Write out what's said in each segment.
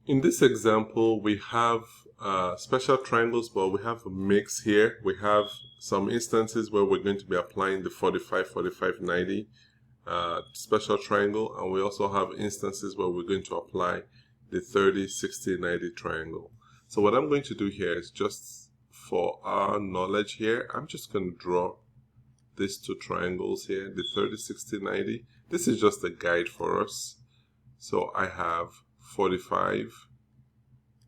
In this example, we have special triangles, but we have a mix here. We have some instances where we're going to be applying the 45, 45, 90 special triangle, and we also have instances where we're going to apply the 30, 60, 90 triangle. So what I'm going to do here is, just for our knowledge here, I'm just going to draw these two triangles here, the 30, 60, 90. This is just a guide for us. So I have 45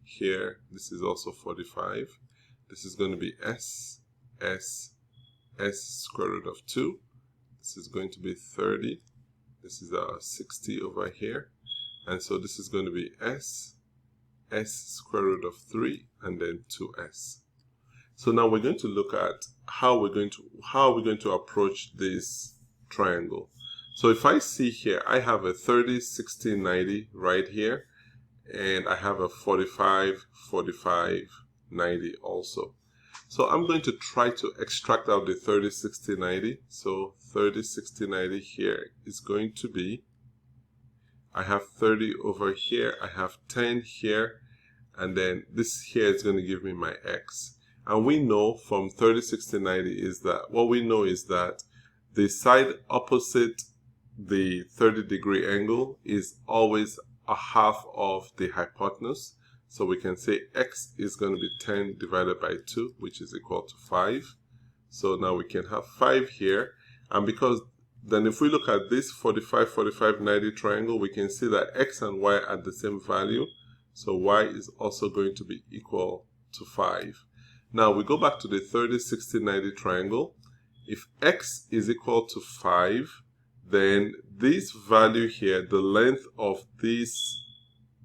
here. This is also 45. This is going to be s square root of 2. This is going to be 30. This is 60 over here. And so this is going to be s square root of 3 and then 2s. So now we're going to look at how we're going to approach this triangle. So if I see here, I have a 30, 60, 90 right here, and I have a 45, 45, 90 also. So I'm going to try to extract out the 30, 60, 90. So 30, 60, 90 here is going to be, I have 30 over here, I have 10 here, and then this here is going to give me my x. And we know from 30, 60, 90 is that, what we know is that the side opposite the 30-degree angle is always a half of the hypotenuse. So we can say x is going to be 10 divided by 2, which is equal to 5. So now we can have 5 here. And because then if we look at this 45, 45, 90 triangle, we can see that x and y are the same value. So y is also going to be equal to 5. Now we go back to the 30, 60, 90 triangle. If x is equal to 5, then this value here, the length of this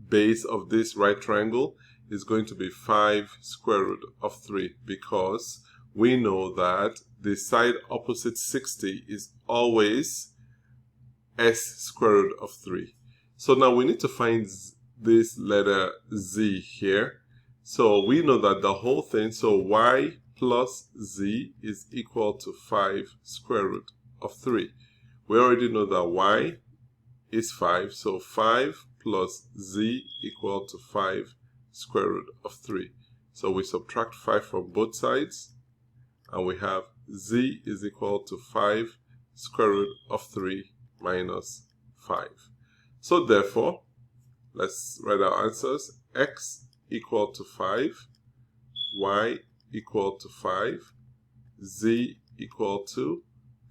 base of this right triangle, is going to be 5 square root of 3, because we know that the side opposite 60 is always s square root of 3. So now we need to find this letter z here. So we know that the whole thing, so y plus z is equal to 5 square root of 3. We already know that y is 5, so 5 plus z equal to 5 square root of 3. So we subtract 5 from both sides, and we have z is equal to 5 square root of 3 minus 5. So therefore, let's write our answers. X equal to 5, y equal to 5, z equal to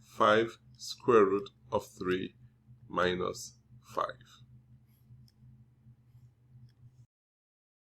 5 square root of 3 minus 5.